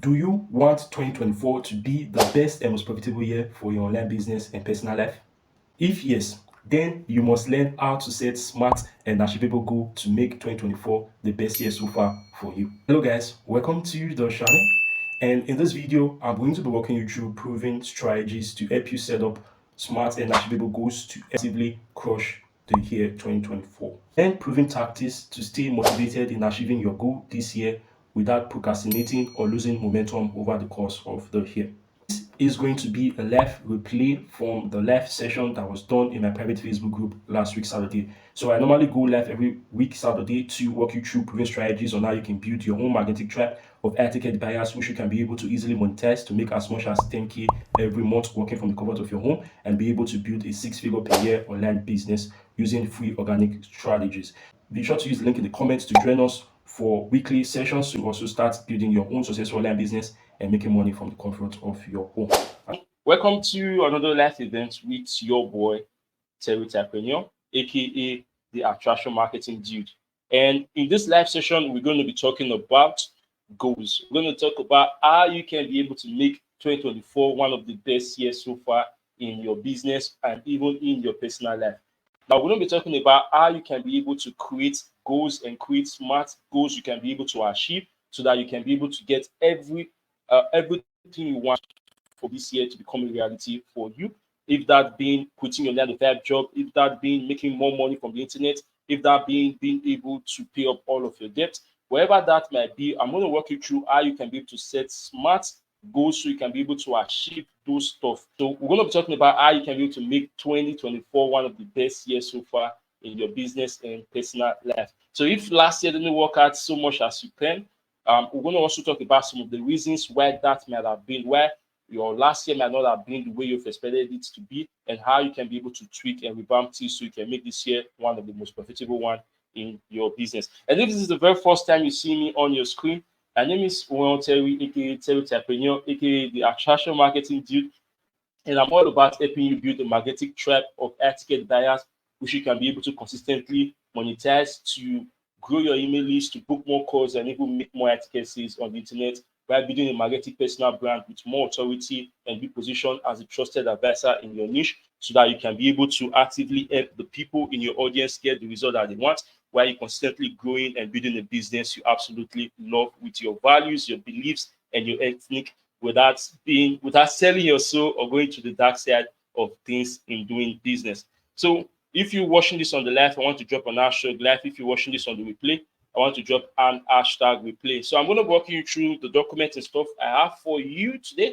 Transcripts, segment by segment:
Do you want 2024 to be the best and most profitable year for your online business and personal life? If yes, then you must learn how to set smart and achievable goals to make 2024 the best year so far for you. Hello guys, welcome to the channel. And in this video, I'm going to be walking you through proven strategies to help you set up smart and achievable goals to effectively crush the year 2024. And proven tactics to stay motivated in achieving your goal this year without procrastinating or losing momentum over the course of the year. This is going to be a live replay from the live session that was done in my private Facebook group last week Saturday. So I normally go live every week Saturday to walk you through proven strategies on how you can build your own magnetic tribe of air ticket buyers, which you can be able to easily monetize to make as much as 10K every month working from the comfort of your home and be able to build a 6-figure per year online business using free organic strategies. Be sure to use the link in the comments to join us for weekly sessions to also start building your own successful online business and making money from the comfort of your home. Welcome to another live event with your boy, Terry Entrepreneur, aka the Attraction Marketing Dude. And in this live session, we're going to be talking about goals. We're going to talk about how you can be able to make 2024 one of the best years so far in your business and even in your personal life. Now, we're going to be talking about how you can be able to create goals and create smart goals you can be able to achieve so that you can be able to get everything you want for this year to become a reality for you. If that being quitting your 9-to-5 job, if that being making more money from the internet, if that being able to pay up all of your debt, wherever that might be, I'm going to walk you through how you can be able to set smart goals so you can be able to achieve those stuff. So we're going to be talking about how you can be able to make 2024 one of the best years so far in your business and personal life. So if last year didn't work out so much as you planned, we're going to also talk about some of the reasons why that might have been, why your last year might not have been the way you've expected it to be, and how you can be able to tweak and revamp things so you can make this year one of the most profitable one in your business. And if this is the very first time you see me on your screen, my name is Terry, aka Terry Entrepreneur, aka the Attraction Marketing Dude, and I'm all about helping you build a magnetic tribe of air ticket buyers, which you can be able to consistently monetize to grow your email list, to book more calls, and even make more air ticket sales on the internet by building a magnetic personal brand with more authority and be positioned as a trusted advisor in your niche so that you can be able to actively help the people in your audience get the result that they want while you're constantly growing and building a business you absolutely love with your values, your beliefs, and your ethnic without selling your soul or going to the dark side of things in doing business. So if you're watching this on the live, I want to drop an hashtag live. If you're watching this on the replay, I want to drop an hashtag replay. So I'm going to walk you through the documents and stuff I have for you today.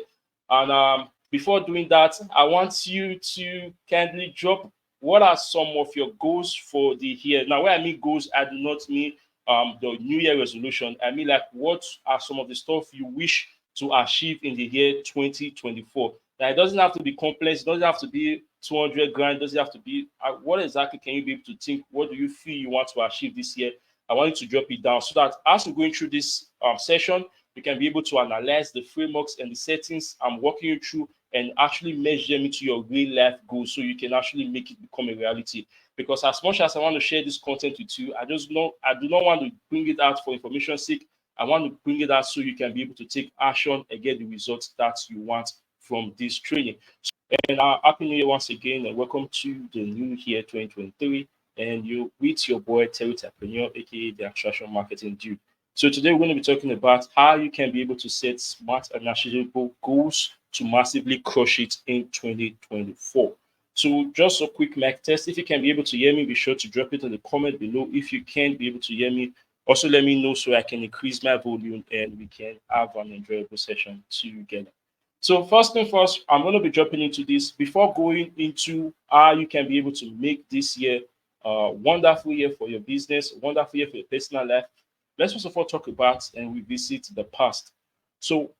And before doing that, I want you to kindly drop what are some of your goals for the year. Now, when I mean goals, I do not mean the New Year resolution. I mean, like, what are some of the stuff you wish to achieve in the year 2024? Now, it doesn't have to be complex. It doesn't have to be 200 grand. It doesn't have to be what exactly can you be able to think? What do you feel you want to achieve this year? I want you to drop it down so that as we're going through this session, you can be able to analyze the frameworks and the settings I'm walking you through and actually measure them into your real life goals so you can actually make it become a reality. Because as much as I want to share this content with you, I do not want to bring it out for information's sake. I want to bring it out so you can be able to take action and get the results that you want from this training. And happy New Year once again, and welcome to the new year 2023. And you with your boy Terry Entrepreneur, aka the Attraction Marketing Dude. So today we're going to be talking about how you can be able to set smart and achievable goals to massively crush it in 2024. So just a quick mic test. If you can be able to hear me, be sure to drop it in the comment below. If you can't be able to hear me, also let me know so I can increase my volume and we can have an enjoyable session together. So first thing first, I'm going to be dropping into this before going into how you can be able to make this year a wonderful year for your business, wonderful year for your personal life. Let's first of all talk about and revisit the past. So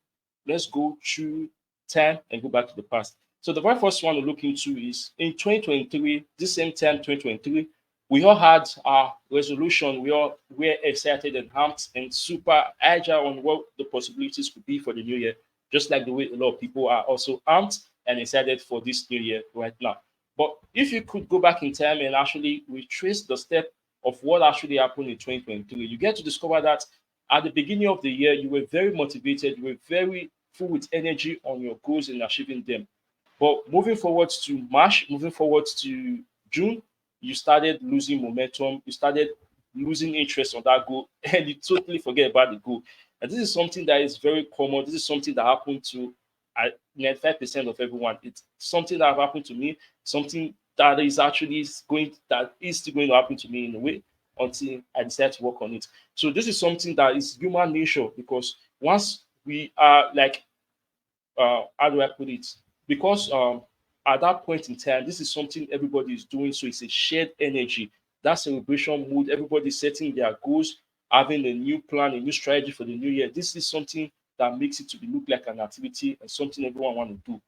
let's go through time and go back to the past. So the very first one to look into is in 2023, this same time, 2023, we all had our resolution. We all were excited and amped and super agile on what the possibilities could be for the new year, just like the way a lot of people are also amped and excited for this new year right now. But if you could go back in time and actually retrace the step of what actually happened in 2023, you get to discover that At the beginning of the year, you were very motivated, you were very full with energy on your goals and achieving them. But moving forward to March, moving forward to June, you started losing momentum, you started losing interest on that goal, and you totally forget about the goal. And this is something that is very common. This is something that happened to 95% of everyone. It's something that happened to me, something that is actually still going to happen to me in a way until I decide to work on it. So this is something that is human nature, because once we are like, how do I put it? Because at that point in time, this is something everybody is doing. So it's a shared energy. That celebration mood, everybody setting their goals, having a new plan, a new strategy for the new year. This is something that makes it to be look like an activity and something everyone want to do.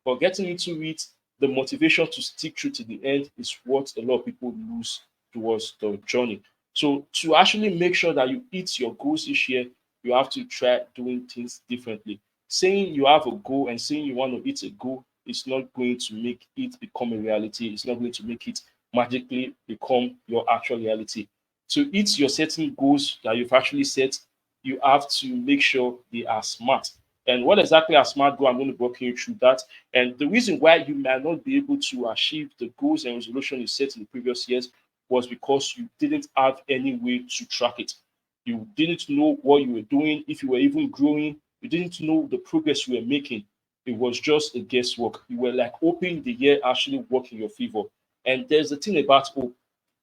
But getting into it, the motivation to stick through to the end is what a lot of people lose towards the journey. So to actually make sure that you hit your goals this year, you have to try doing things differently. Saying you have a goal and saying you want to hit a goal is not going to make it become a reality. It's not going to make it magically become your actual reality. To hit your certain goals that you've actually set, you have to make sure they are smart. And what exactly are smart goals? I'm going to walk you through that. And the reason why you might not be able to achieve the goals and resolution you set in the previous years was because you didn't have any way to track it. You didn't know what you were doing, if you were even growing. You didn't know the progress you were making. It was just a guesswork. You were like hoping the year actually work in your favor. And there's the thing about hope.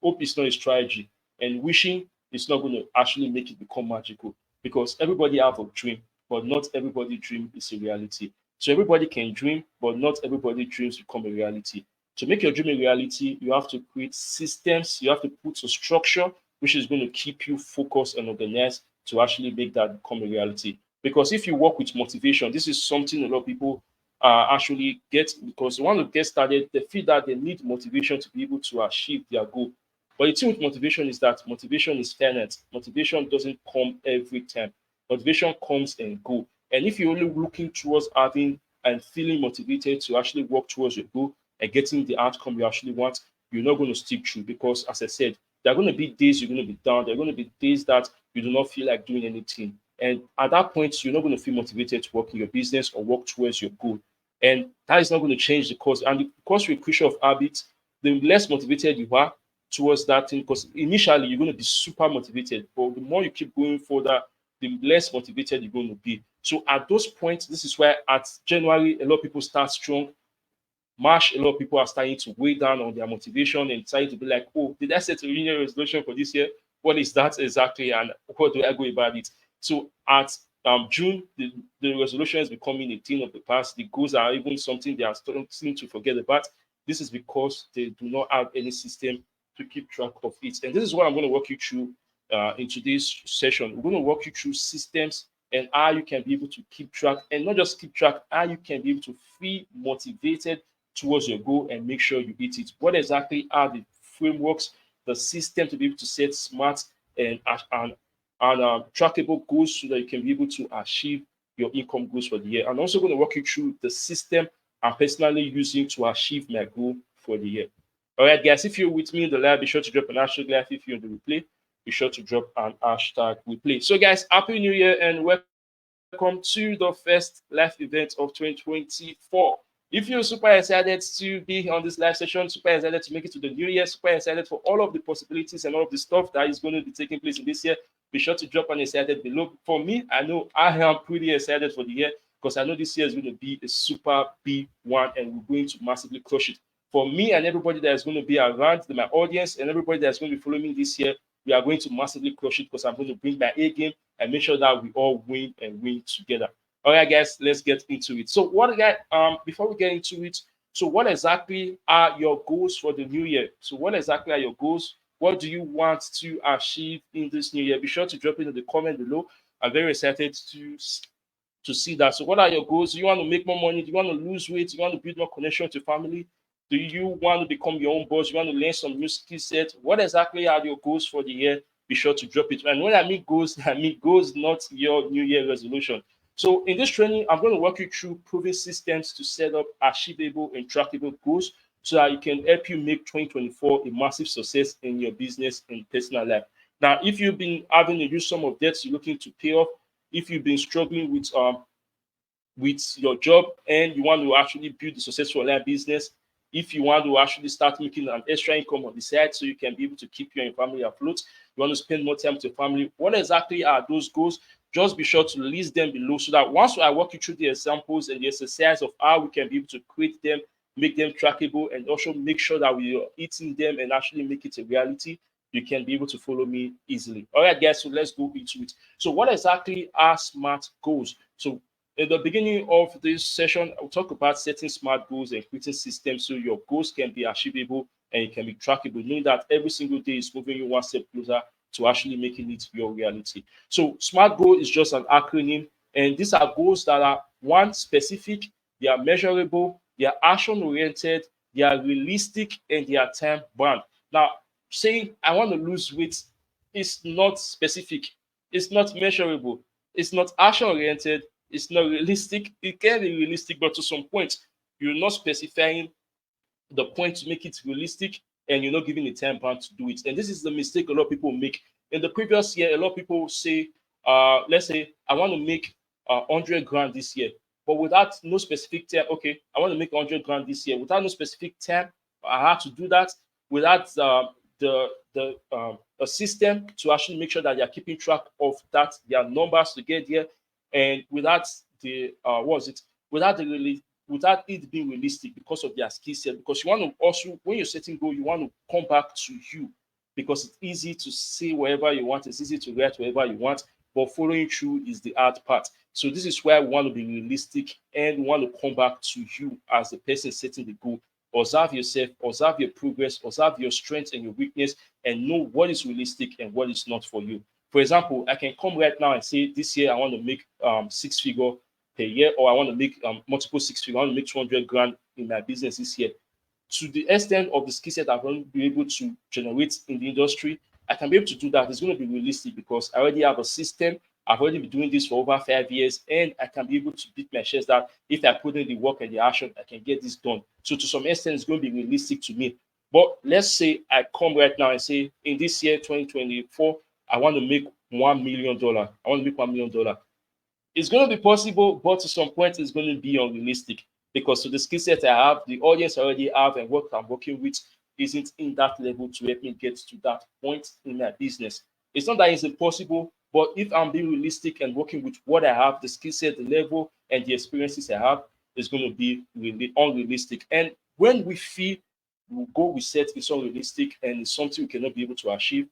Hope is not a strategy, and wishing is not going to actually make it become magical, because everybody have a dream, but not everybody dream is a reality. So everybody can dream, but not everybody dreams become a reality. To make your dream a reality, you have to create systems, you have to put a structure which is going to keep you focused and organized to actually make that become a reality. Because if you work with motivation, this is something a lot of people actually get, because they want to get started, they feel that they need motivation to be able to achieve their goal. But the thing with motivation is that motivation is finite. Motivation doesn't come every time. Motivation comes and go. And if you're only looking towards having and feeling motivated to actually work towards your goal and getting the outcome you actually want, you're not going to stick through, because, as I said, there are going to be days you're going to be down. There are going to be days that you do not feel like doing anything. And at that point, you're not going to feel motivated to work in your business or work towards your goal. And that is not going to change the course. And because you're a creature of habits, the less motivated you are towards that thing, because initially you're going to be super motivated, but the more you keep going further, the less motivated you're going to be. So at those points, this is why at January, a lot of people start strong. March, a lot of people are starting to weigh down on their motivation and starting to be like, oh, did I set a New Year resolution for this year? What is that exactly? And what do I go about it? So at June, the resolution is becoming a thing of the past. The goals are even something they are starting to forget about. This is because they do not have any system to keep track of it. And this is what I'm going to walk you through in today's session. We're going to walk you through systems and how you can be able to keep track, and not just keep track, how you can be able to feel motivated towards your goal and make sure you hit it. What exactly are the frameworks, the system to be able to set smart and trackable goals so that you can be able to achieve your income goals for the year? I'm also going to walk you through the system I'm personally using to achieve my goal for the year. All right, guys, if you're with me in the live, be sure to drop an hashtag live. If you're in the replay, be sure to drop an hashtag replay. So, guys, happy new year and welcome to the first live event of 2024. If you're super excited to be on this live session, super excited to make it to the new year, super excited for all of the possibilities and all of the stuff that is going to be taking place in this year, be sure to drop an excited below. For me, I know I am pretty excited for the year, because I know this year is going to be a super big one and we're going to massively crush it. For me and everybody that is going to be around, my audience and everybody that's going to be following me this year, we are going to massively crush it, because I'm going to bring my A game and make sure that we all win and win together. All right, guys, let's get into it. So, before we get into it, so what exactly are your goals for the new year? So, what exactly are your goals? What do you want to achieve in this new year? Be sure to drop it in the comment below. I'm very excited to see that. So, what are your goals? Do you want to make more money? Do you want to lose weight? Do you want to build more connection to family? Do you want to become your own boss? Do you want to learn some new skill set? What exactly are your goals for the year? Be sure to drop it. And when I mean goals, I mean goals, not your New Year resolution. So in this training, I'm going to walk you through proven systems to set up achievable and trackable goals so that it can help you make 2024 a massive success in your business and personal life. Now, if you've been having a huge sum of debts you're looking to pay off, if you've been struggling with your job and you want to actually build a successful online business, if you want to actually start making an extra income on the side so you can be able to keep your family afloat, you want to spend more time with your family, what exactly are those goals? Just be sure to list them below so that once I walk you through the examples and the exercise of how we can be able to create them, make them trackable, and also make sure that we are eating them and actually make it a reality, you can be able to follow me easily. All right, guys, so let's go into it. So, what exactly are SMART goals? So, in the beginning of this session, I'll talk about setting SMART goals and creating systems so your goals can be achievable and it can be trackable, knowing that every single day is moving you one step closer to actually making it your reality. So, SMART goal is just an acronym, and these are goals that are one specific, they are measurable, they are action oriented, they are realistic, and they are time bound. Now, saying I want to lose weight is not specific, it's not measurable, it's not action oriented, it's not realistic. It can be realistic, but to some point, you're not specifying the point to make it realistic and you're not giving a time bound to do it. And this is the mistake a lot of people make. In the previous year, a lot of people say, let's say, I want to make 100 grand this year, but without no specific time. Okay, I want to make 100 grand this year without no specific time. I have to do that without the a system to actually make sure that they are keeping track of that, their numbers to get there, and without the what was it? Without the really without it being realistic because of their skill set. Because you want to also, when you're setting goal, you want to come back to you because it's easy to say wherever you want, it's easy to write wherever you want, but following through is the hard part. So this is why we want to be realistic and we want to come back to you as the person setting the goal. Observe yourself, observe your progress, observe your strengths and your weakness, and know what is realistic and what is not for you. For example, I can come right now and say this year I want to make six figure per year, or I want to make multiple six figures. I want to make 200 grand in my business this year. To the extent of the skill set I've going to be able to generate in the industry, I can be able to do that. It's going to be realistic because I already have a system. I've already been doing this for over 5 years, and I can be able to beat my chest that if I put in the work and the action, I can get this done. So to some extent, it's going to be realistic to me. But let's say I come right now and say, in this year, 2024, I want to make $1 million. I want to make $1 million. It's going to be possible, but to some point, it's going to be unrealistic because to the skill set I have, the audience I already have, and what I'm working with isn't in that level to help me get to that point in my business. It's not that it's impossible, but if I'm being realistic and working with what I have, the skill set, the level, and the experiences I have, it's going to be really unrealistic. And when we feel we go we set is unrealistic and it's something we cannot be able to achieve,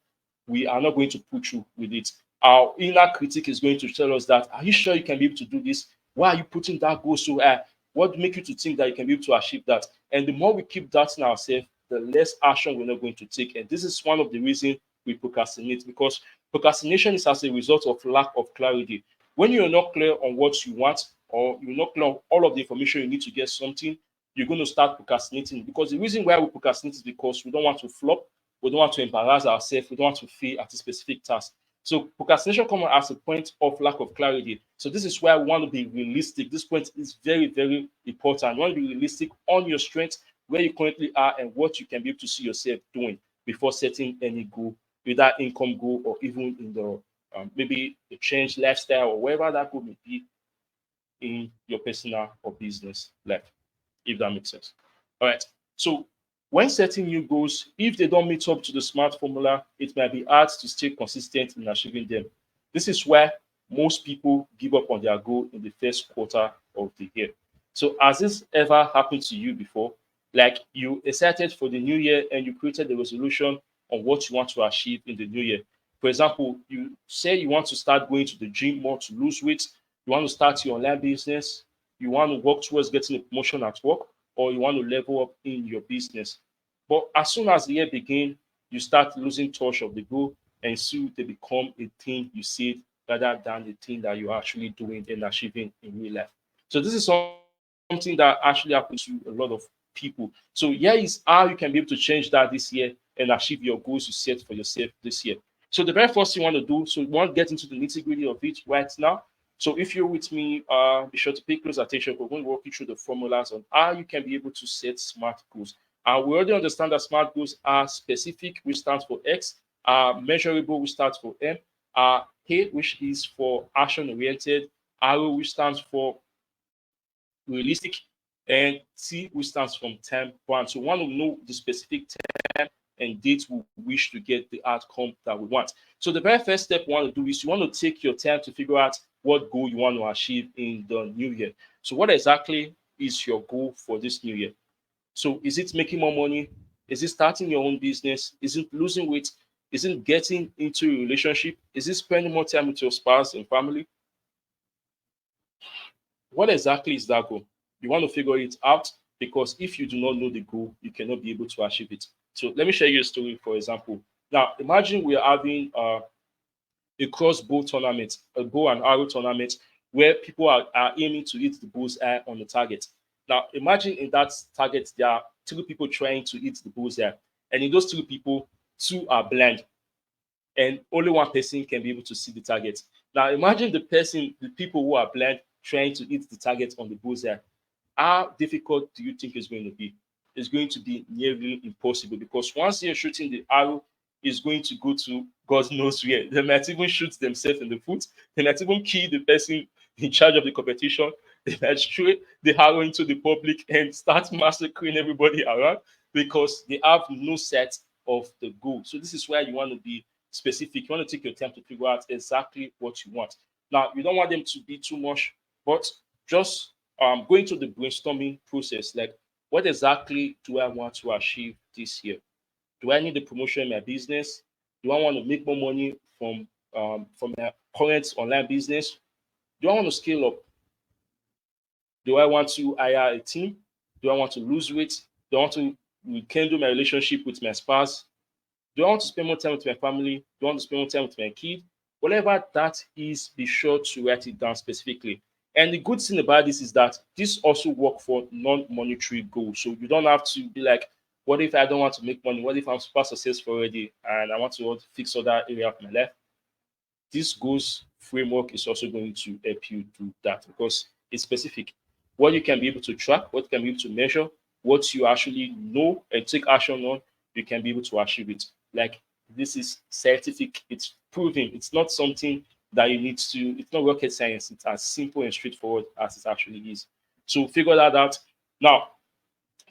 we are not going to push through with it. Our inner critic is going to tell us that, are you sure you can be able to do this? Why are you putting that goal so high? What make you to think that you can be able to achieve that? And the more we keep doubting ourselves, the less action we're not going to take. And this is one of the reasons we procrastinate, because procrastination is as a result of lack of clarity. When you're not clear on what you want, or you're not clear on all of the information you need to get something, you're going to start procrastinating. Because the reason why we procrastinate is because we don't want to flop, we don't want to embarrass ourselves, we don't want to fail at a specific task. So procrastination comes as a point of lack of clarity. So this is why we want to be realistic. This point is very, very important. You want to be realistic on your strengths, where you currently are, and what you can be able to see yourself doing before setting any goal, whether income goal or even in the maybe a change lifestyle or wherever that goal may be in your personal or business life, if that makes sense. All right. So when setting new goals, if they don't meet up to the SMART formula, it might be hard to stay consistent in achieving them. This is why most people give up on their goal in the first quarter of the year. So has this ever happened to you before? Like you excited for the new year and you created a resolution on what you want to achieve in the new year. For example, you say you want to start going to the gym more to lose weight, you want to start your online business, you want to work towards getting a promotion at work, or you want to level up in your business. But as soon as the year begins, you start losing touch of the goal, and so they become a thing you see rather than the thing that you're actually doing and achieving in real life. So this is something that actually happens to a lot of people. So here is how you can be able to change that this year and achieve your goals you set for yourself this year. So the very first thing you want to do, so you want to get into the nitty gritty of it right now. So if you're with me, be sure to pay close attention. We're going to walk you through the formulas on how you can be able to set SMART goals. And we already understand that SMART goals are specific, which stands for X, Measurable, which stands for M. A, which is for action oriented. R, which stands for realistic, and T, which stands from time bound. So we want to know the specific time and date we wish to get the outcome that we want. So the very first step you want to do is you want to take your time to figure out what goal you want to achieve in the new year. So what exactly is your goal for this new year? So is it making more money? Is it starting your own business? Is it losing weight? Is it getting into a relationship? Is it spending more time with your spouse and family? What exactly is that goal? You want to figure it out, because if you do not know the goal, you cannot be able to achieve it. So let me share you a story, for example. Now, imagine we are having a crossbow tournament, a bow and arrow tournament, where people are aiming to hit the bullseye on the target. Now, imagine in that target, there are three people trying to hit the bullseye. And in those three people, two are blind, and only one person can be able to see the target. Now, imagine the people who are blind trying to hit the target on the bullseye. How difficult do you think it's going to be? It's going to be nearly impossible, because once you're shooting, the arrow is going to go to God knows where. They might even shoot themselves in the foot. They might even kill the person in charge of the competition. They might shoot the arrow into the public and start massacring everybody around, because they have no set of the goal. So this is why you want to be specific. You want to take your time to figure out exactly what you want. Now, you don't want them to be too much, but just going through the brainstorming process, like what exactly do I want to achieve this year? Do I need a promotion in my business? Do I want to make more money from my current online business? Do I want to scale up? Do I want to hire a team? Do I want to lose weight? Do I want to rekindle my relationship with my spouse? Do I want to spend more time with my family? Do I want to spend more time with my kid? Whatever that is, be sure to write it down specifically. And the good thing about this is that this also work for non-monetary goals. So you don't have to be like, what if I don't want to make money? What if I'm super successful already and I want to fix other area of my life? This goals framework is also going to help you do that, because it's specific. What you can be able to track, what you can be able to measure, what you actually know and take action on, you can be able to achieve it. Like, this is scientific, it's proven, it's not something that you need to, it's not rocket science, it's as simple and straightforward as it actually is. So figure that out. Now,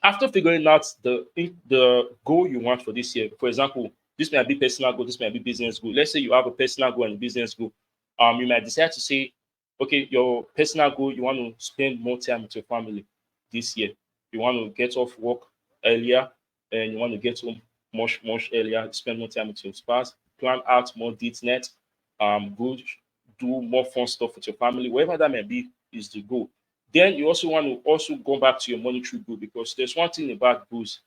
after figuring out the goal you want for this year, for example, this might be personal goal, this might be business goal. Let's say you have a personal goal and a business goal. You might decide to say, okay, your personal goal, you want to spend more time with your family this year. You want to get off work earlier, and you want to get home much earlier, spend more time with your spouse, plan out more date net, go do more fun stuff with your family, whatever that may be, is the goal. Then you also want to also go back to your monetary goal, because there's one thing about goals.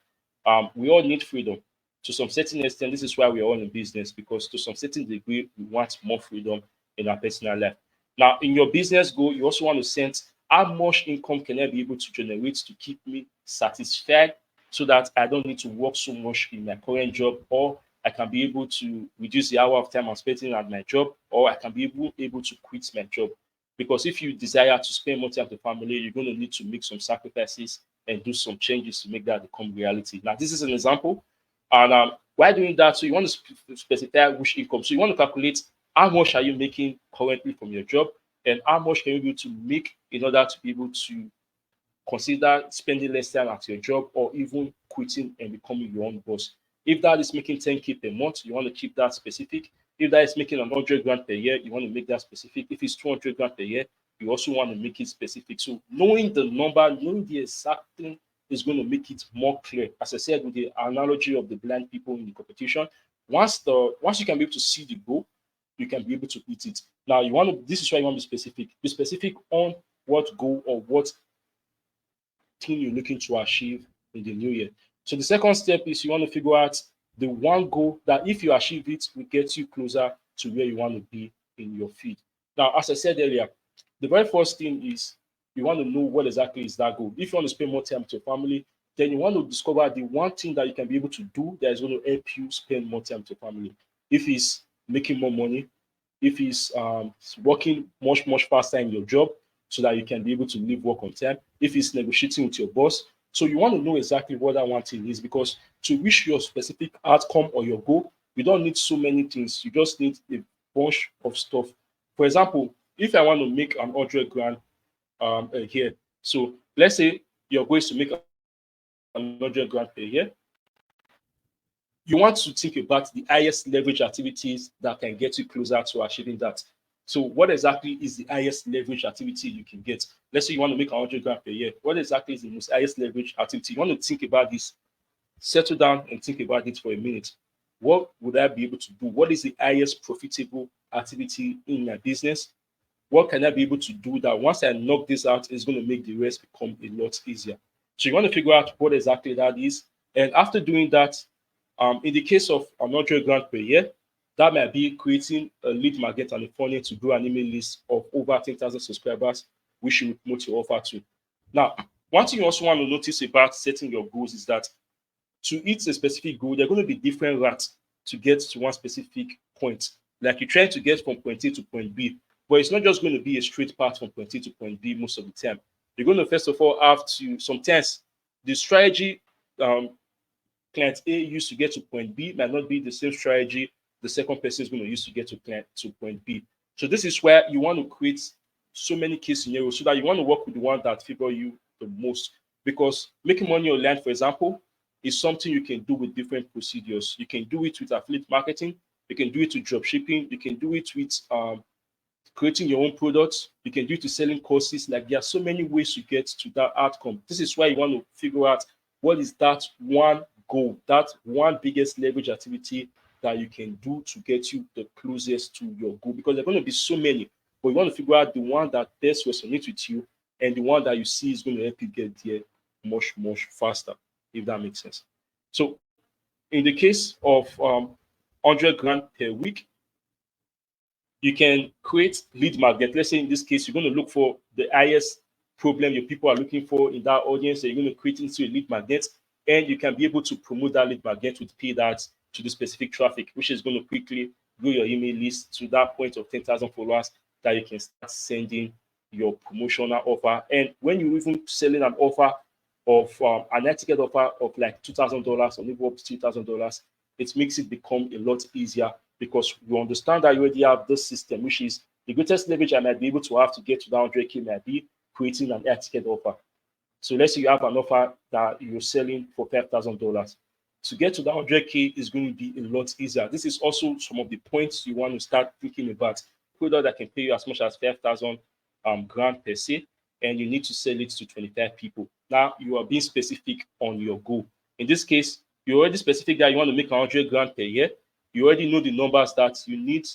We all need freedom. To some certain extent, this is why we are all in business, because to some certain degree, we want more freedom in our personal life. Now, in your business goal, you also want to sense how much income can I be able to generate to keep me satisfied, so that I don't need to work so much in my current job, or I can be able to reduce the hour of time I'm spending at my job, or I can be able to quit my job. Because if you desire to spend more time with the family, you're going to need to make some sacrifices and do some changes to make that become reality. Now, this is an example. And while doing that, so you want to specify which income. So you want to calculate how much are you making currently from your job, and how much can you be able to make in order to be able to consider spending less time at your job, or even quitting and becoming your own boss. If that is making 10K per month, you want to keep that specific. If that is making 100 grand per year, you want to make that specific. If it's 200 grand per year, you also want to make it specific. So knowing the number, knowing the exact thing is going to make it more clear. As I said, with the analogy of the blind people in the competition, once you can be able to see the goal, you can be able to hit it. Now you want to, this is why you want to be specific. Be specific on what goal or what thing you're looking to achieve in the new year. So the second step is you want to figure out the one goal that if you achieve it, will get you closer to where you want to be in your field. Now, as I said earlier, the very first thing is you want to know what exactly is that goal. If you want to spend more time with your family, then you want to discover the one thing that you can be able to do that is going to help you spend more time with your family. If it's making more money, if it's working much faster in your job so that you can be able to leave work on time, if it's negotiating with your boss. So you want to know exactly what that one thing is, because to reach your specific outcome or your goal, You don't need so many things. You just need a bunch of stuff. For example, if I want to make an 100 grand a year, so let's say your goal is to make an 100 grand per year, you want to think about the highest leverage activities that can get you closer to achieving that. So, what exactly is the highest leverage activity you can get? Let's say you want to make 100 grand per year. What exactly is the most highest leverage activity? You want to think about this, settle down and think about it for a minute. What would I be able to do? What is the highest profitable activity in my business? What can I be able to do that once I knock this out, is going to make the rest become a lot easier? So you want to figure out what exactly that is. And after doing that, in the case of an 100 grand per year, that might be creating a lead magnet and a funnel to grow an email list of over 10,000 subscribers, which you would promote your offer to. Now, one thing you also want to notice about setting your goals is that to hit a specific goal, there are going to be different routes to get to one specific point. Like you're trying to get from point A to point B, but it's not just going to be a straight path from point A to point B most of the time. You're going to first of all have to sometimes the strategy client A used to get to point B might not be the same strategy the second person is going to use to get to point B. So this is where you want to create so many case scenarios so that you want to work with the one that favor you the most. Because making money online, for example, is something you can do with different procedures. You can do it with affiliate marketing, you can do it with drop shipping, you can do it with creating your own products, you can do it with selling courses. Like there are so many ways to get to that outcome. This is why you want to figure out what is that one goal, that one biggest leverage activity that you can do to get you the closest to your goal. Because there are going to be so many, but you want to figure out the one that best resonates with you and the one that you see is going to help you get there much faster, if that makes sense. So in the case of 100 grand per week, you can create lead magnet. Let's say in this case, you're going to look for the highest problem your people are looking for in that audience. So you're going to create into a lead magnet, and you can be able to promote that lead magnet with paid ads to the specific traffic, which is going to quickly grow your email list to that point of 10,000 followers that you can start sending your promotional offer. And when you're even selling an offer of an ticket offer of like $2,000 or maybe up to $3,000, it makes it become a lot easier because you understand that you already have this system, which is the greatest leverage I might be able to have to get to that 100K might be creating an air ticket offer. So let's say you have an offer that you're selling for $5,000. To get to that 100K is going to be a lot easier. This is also some of the points you want to start thinking about. Product that can pay you as much as 5,000 grand per se, and you need to sell it to 25 people. Now you are being specific on your goal. In this case, you're already specific that you want to make 100 grand per year. You already know the numbers that you need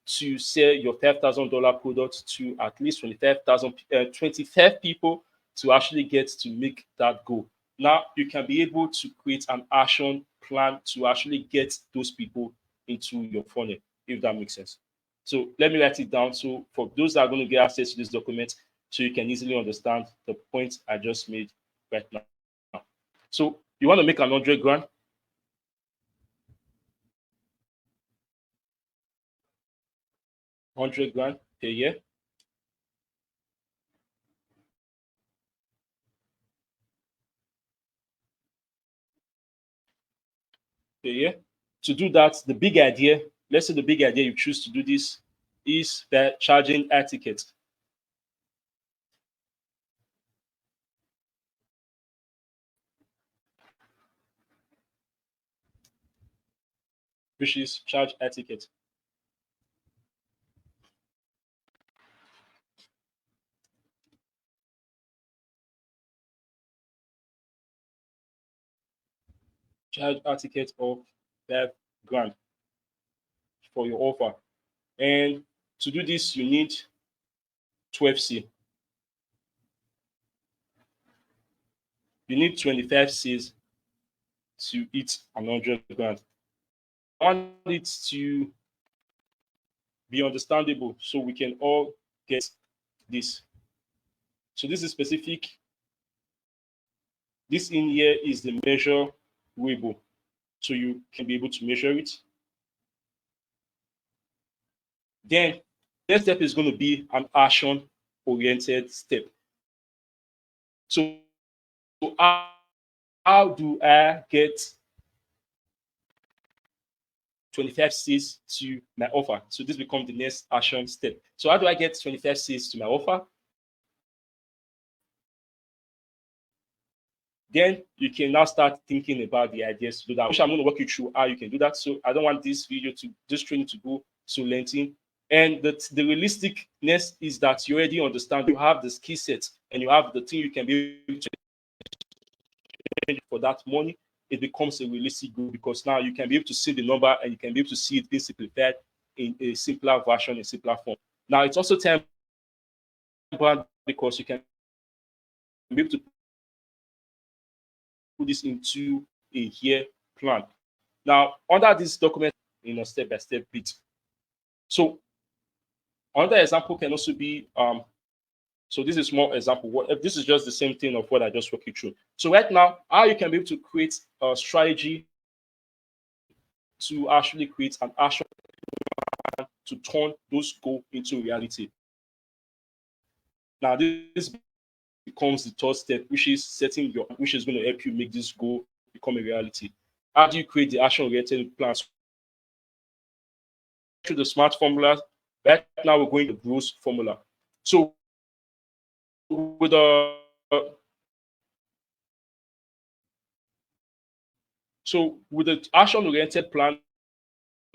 to sell your $5,000 product to at least 25 people to actually get to make that goal. Now you can be able to create an action plan to actually get those people into your funnel, if that makes sense. So let me write it down. So for those that are going to get access to this document, so you can easily understand the points I just made right now. So you want to make an 100 grand. 100 grand per year. Per year. To do that, the big idea, let's say the big idea you choose to do this is by charging air tickets, which is charge air ticket. Charge air ticket of 5 grand for your offer. And to do this, you need 12C. You need 25 C's to hit 100 grand. I want it to be understandable so we can all get this. So this is specific. This in here is the measurable. So you can be able to measure it. Then next step is going to be an action oriented step. So how do I get 25 sales to my offer. So this becomes the next action step. So how do I get 25 sales to my offer? Then you can now start thinking about the ideas to do that. Which I'm going to walk you through how you can do that. So I don't want this video to this training to go so lengthy. And the realisticness is that you already understand you have the skill set and you have the thing you can be able to change for that money. It becomes a realistic goal because now you can be able to see the number and you can be able to see it being simplified in a simpler version, a simpler form. Now it's also time bound because you can be able to put this into a year plan. Now, under this document, in a step-by-step bit. So, another example can also be, so this is a small example. What if this is just the same thing of what I just walked you through? So right now, how you can be able to create a strategy to actually create an action to turn those goals into reality. Now, this becomes the third step, which is setting your, which is going to help you make this goal become a reality. How do you create the action-oriented plans? Through the SMART formula. Right now, we're going to the growth formula. So with a the action-oriented plan,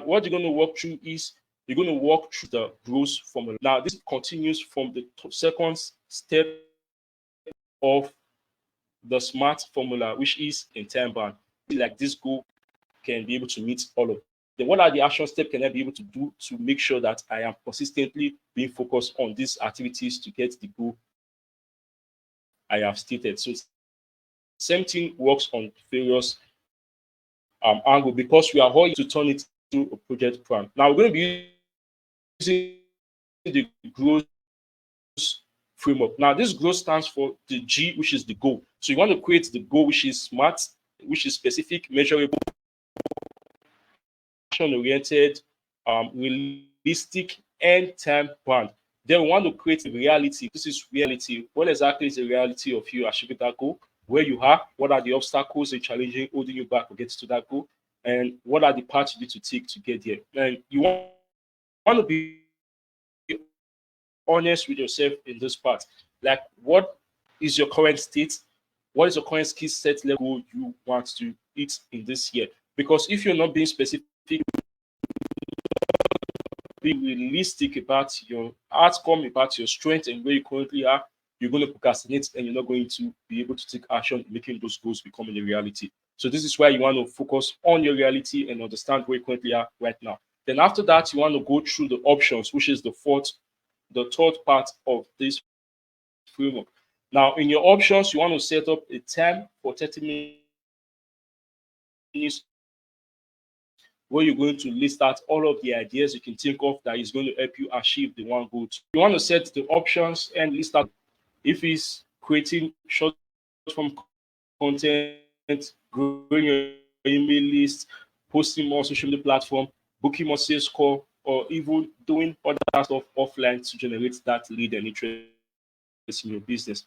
what you're going to walk through is you're going to walk through the growth formula. Now, this continues from the second step of the SMART formula, which is in time bound. Like this goal can be able to meet all of. Then what are the action steps can I be able to do to make sure that I am consistently being focused on these activities to get the goal I have stated? So same thing works on various angle because we are all to turn it into a project plan. Now we're going to be using the growth framework. Now this growth stands for the G, which is the goal. So you want to create the goal which is SMART, which is specific, measurable, action-oriented, realistic, and time-bound. Then we want to create a reality. This is reality. What exactly is the reality of you achieving that goal? Where you are, what are the obstacles and challenging holding you back to get to that goal, and what are the paths you need to take to get there. And you want to be honest with yourself in this part. Like, what is your current state? What is your current skill set level you want to hit in this year? Because if you're not being specific, be realistic about your outcome, about your strength and where you currently are, you're going to procrastinate and you're not going to be able to take action in making those goals becoming a reality. So this is why you want to focus on your reality and understand where you currently are right now. Then after that, you want to go through the options, which is the third part of this framework. Now, in your options, you want to set up a time for 30 minutes where you're going to list out all of the ideas you can think of that is going to help you achieve the one goal. You want to set the options and list out if it's creating short form content, growing your email list, posting more social media platform, booking more sales call, or even doing other stuff offline to generate that lead and interest in your business.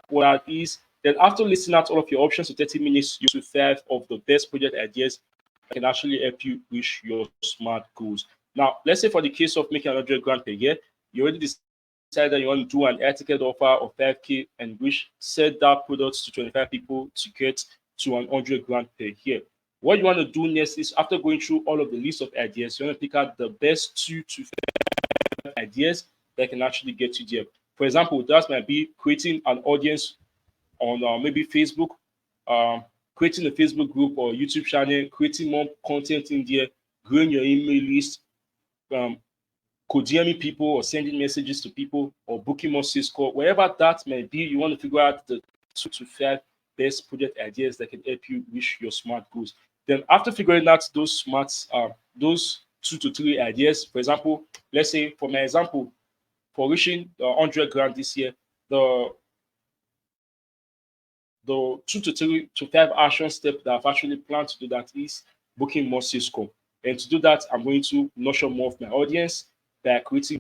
What that is, then after listing out all of your options in 30 minutes, you to 5 of the best project ideas that can actually help you reach your SMART goals. Now, let's say for the case of making 100 grand per year, you already decided that you want to do an air ticket offer of 5K and wish sell that product to 25 people to get to 100 grand per year. What you want to do next is after going through all of the list of ideas, you want to pick out the best 2 to 5 ideas that can actually get you there. For example, that might be creating an audience on maybe Facebook, creating a Facebook group or YouTube channel, creating more content in there, growing your email list, co-DMing people or sending messages to people or booking more sales call, wherever that may be, you want to figure out the 2 to 5 best project ideas that can help you reach your SMART goals. Then after figuring out those those 2 to 3 ideas, for example, let's say for my example, for reaching 100 grand this year, the 2 to 3 to 5 action steps that I've actually planned to do that is booking more sales call. And to do that, I'm going to nurture more of my audience by creating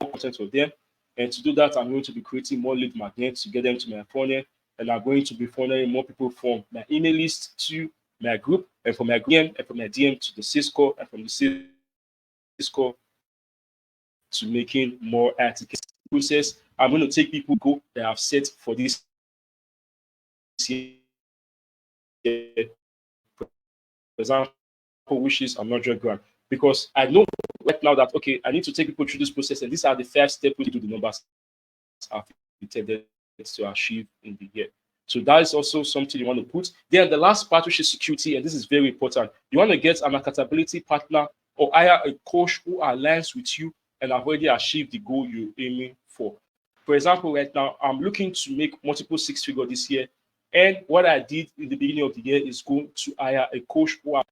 more content for them. And to do that, I'm going to be creating more lead magnets to get them to my funnel. And I'm going to be funneling more people from my email list to my group, and from my DM, and from my DM to the Cisco, and from the Cisco to making more articles. Process. I'm going to take people go that I've set for this year. For example, which is I'm not just grant, because I know right now that okay, I need to take people through this process, and these are the first steps we do the numbers I've intended to achieve in the year. So that is also something you want to put. Then the last part, which is security, and this is very important. You want to get an accountability partner or hire a coach who aligns with you and have already achieved the goal you're aiming for. For example, right now, I'm looking to make multiple six-figure this year. And what I did in the beginning of the year is go to hire a coach who has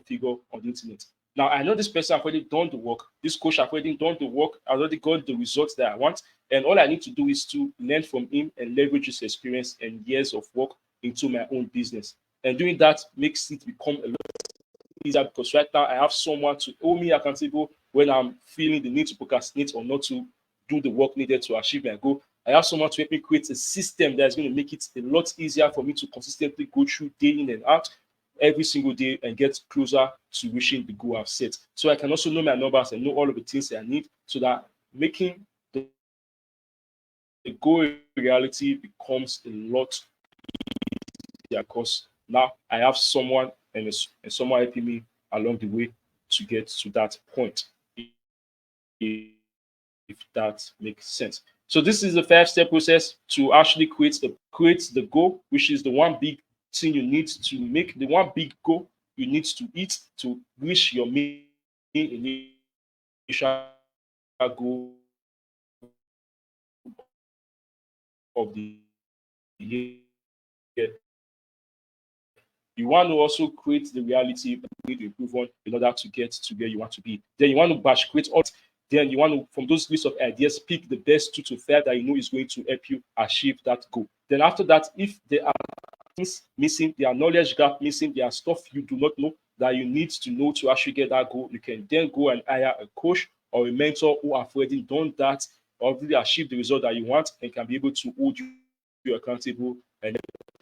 figure on the internet. Now I know this person has already done the work. This coach has already done the work. I already got the results that I want, and all I need to do is to learn from him and leverage his experience and years of work into my own business. And doing that makes it become a lot easier because right now I have someone to hold me accountable when I'm feeling the need to procrastinate or not to do the work needed to achieve my goal. I have someone to help me create a system that's going to make it a lot easier for me to consistently go through day in and out every single day and get closer to reaching the goal I've set. So I can also know my numbers and know all of the things that I need so that making the goal in reality becomes a lot easier because now I have someone and someone helping me along the way to get to that point. If that makes sense. So this is the 5-step process to actually create the goal, which is the one big thing you need to make, the one big goal you need to hit to reach your main initial goal of the year. You want to also create the reality that you need to improve on in order to get to where you want to be. Then you want to batch create all. Then you want to, from those list of ideas, pick the best 2 to 5 that you know is going to help you achieve that goal. Then after that, if there are things missing, there are knowledge gap missing, there are stuff you do not know that you need to know to actually get that goal, you can then go and hire a coach or a mentor who have already done that, or already achieved the result that you want and can be able to hold you accountable and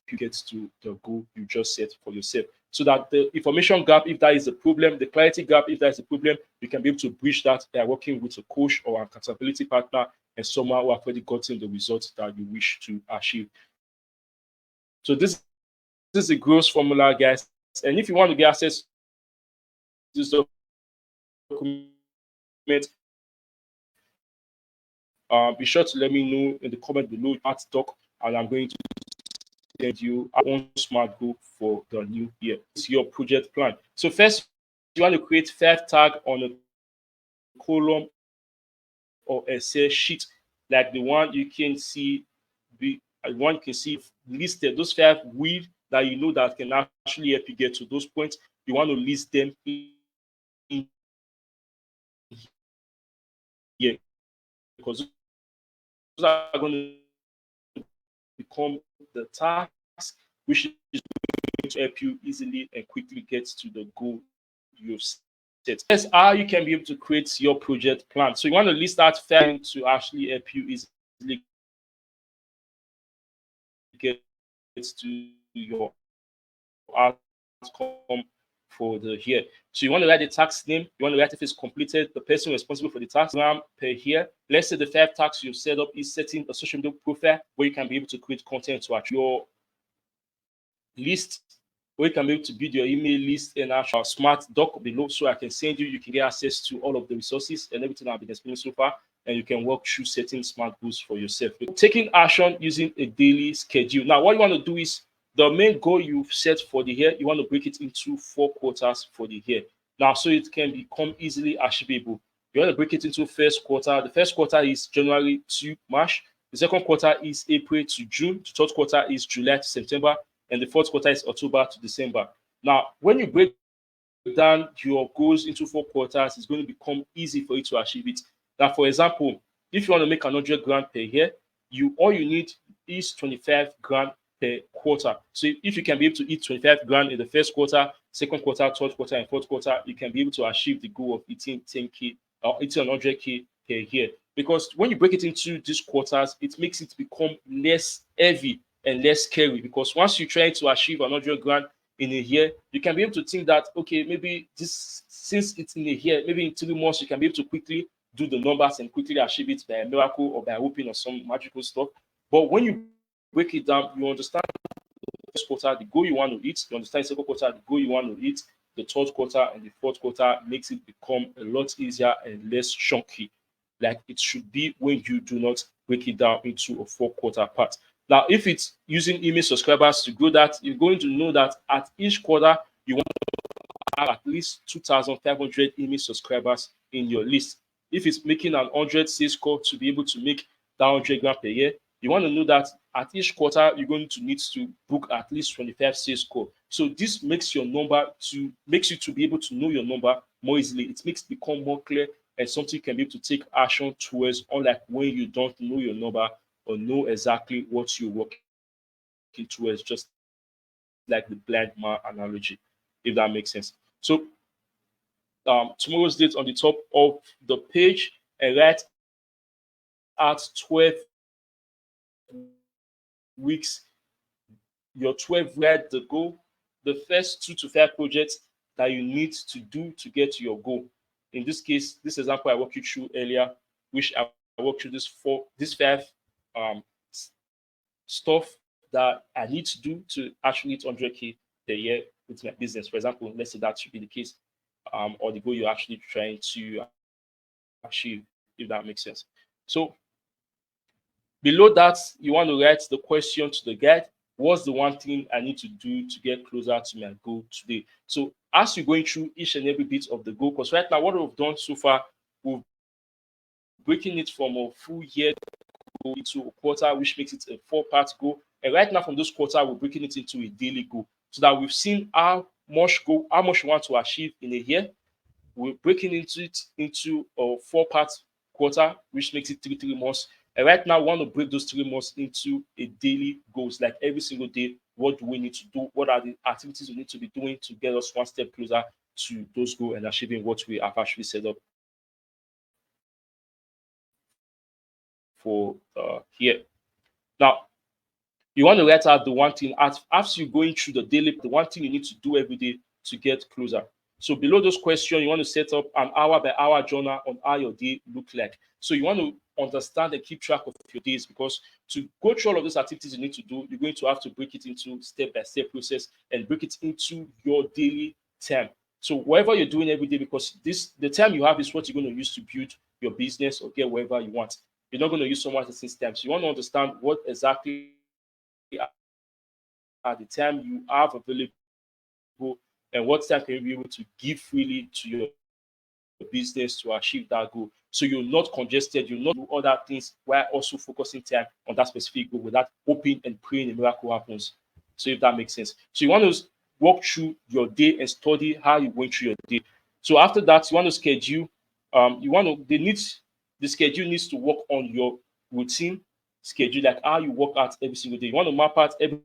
you get to the goal you just set for yourself. So that the information gap, if that is a problem, the clarity gap, if that is a problem, you can be able to bridge that by working with a coach or an accountability partner and someone who have already gotten the results that you wish to achieve. So this is a growth formula, guys. And if you want to get access to this document, be sure to let me know in the comment below at doc, and I'm going to send you one smart goal for the new year. It's your project plan. So first, you want to create 5 tags on a column or Excel sheet, like the one you can see, listed. Those 5 weeds that you know that can actually help you get to those points. You want to list them in here because those are going to become the task which is going to help you easily and quickly get to the goal you've set. That's how you can be able to create your project plan. So you want to list out 5 to actually help you easily get to your outcome for the year. So you want to write the task name, you want to write if it's completed, the person responsible for the task per year. Let's say the 5 tasks you've set up is setting a social media profile where you can be able to create content to your list, where you can be able to build your email list and actual smart doc below so I can send you, you can get access to all of the resources and everything I've been explaining so far, and you can work through setting smart goals for yourself. Taking action using a daily schedule. Now, what you want to do is the main goal you've set for the year, you want to break it into 4 quarters for the year. Now, so it can become easily achievable. You want to break it into first quarter. The first quarter is January to March. The second quarter is April to June. The third quarter is July to September. And the fourth quarter is October to December. Now, when you break down your goals into 4 quarters, it's going to become easy for you to achieve it. Now, for example, if you want to make 100 grand per year, all you need is 25 grand per quarter. So if you can be able to hit 25 grand in the first quarter, second quarter, third quarter, and fourth quarter, you can be able to achieve the goal of hitting 10K or hitting 100K per year. Because when you break it into these quarters, it makes it become less heavy and less scary. Because once you try to achieve 100 grand in a year, you can be able to think that, okay, maybe this, since it's in a year, maybe in 3 months, you can be able to quickly do the numbers and quickly achieve it by a miracle or by hoping or some magical stuff. But when you break it down, you understand the first quarter, the goal you want to hit, you understand the second quarter, the goal you want to hit, the third quarter and the fourth quarter makes it become a lot easier and less chunky, like it should be when you do not break it down into a 4 quarter part. Now, if it's using email subscribers to grow that, you're going to know that at each quarter, you want to have at least 2,500 email subscribers in your list. If it's making an 100 sales call to be able to make that 100 grand per year, you want to know that at each quarter, you're going to need to book at least 25 sales call. So this makes your number to makes you to be able to know your number more easily. It makes it become more clear and something you can be able to take action towards, unlike when you don't know your number or know exactly what you're working towards, just like the blind man analogy, if that makes sense. So tomorrow's date on the top of the page, and write out 12 weeks, your 12 where the goal, the first 2 to 5 projects that you need to do to get to your goal. In this case, this example I walked you through earlier, which I walked through this 5 um, stuff that I need to do to actually hit 100K per year with my business. For example, let's say that should be the case, or the goal you're actually trying to achieve, if that makes sense. So below that, you want to write the question to the guide. What's the one thing I need to do to get closer to my goal today? So as you're going through each and every bit of the goal, because right now what we've done so far, we're breaking it from a full year goal into a quarter, which makes it a 4-part goal. And right now from those quarter, we're breaking it into a daily goal, so that we've seen how much we want to achieve in a year. We're breaking into it into a 4-part quarter, which makes it 3 months. And right now, we want to break those 3 months into a daily goals. Like every single day, what do we need to do? What are the activities we need to be doing to get us one step closer to those goals and achieving what we have actually set up for here. Now, you want to write out the one thing after you're going through the daily, the one thing you need to do every day to get closer. So below those questions, you want to set up an hour by hour journal on how your day look like. So you want to understand and keep track of your days, because to go through all of those activities you need to do, you're going to have to break it into step-by-step process and break it into your daily time. So whatever you're doing every day, because the time you have is what you're going to use to build your business or get wherever you want. You're not going to use someone else's time. So you want to understand what exactly at the time you have available and what time can you be able to give freely to your business to achieve that goal. So you're not congested, you're not do other things while also focusing time on that specific goal without hoping and praying a miracle happens. So if that makes sense. So you want to walk through your day and study how you went through your day. So after that, you want to schedule, the schedule needs to work on your routine schedule, like how you work out every single day. You want to map out every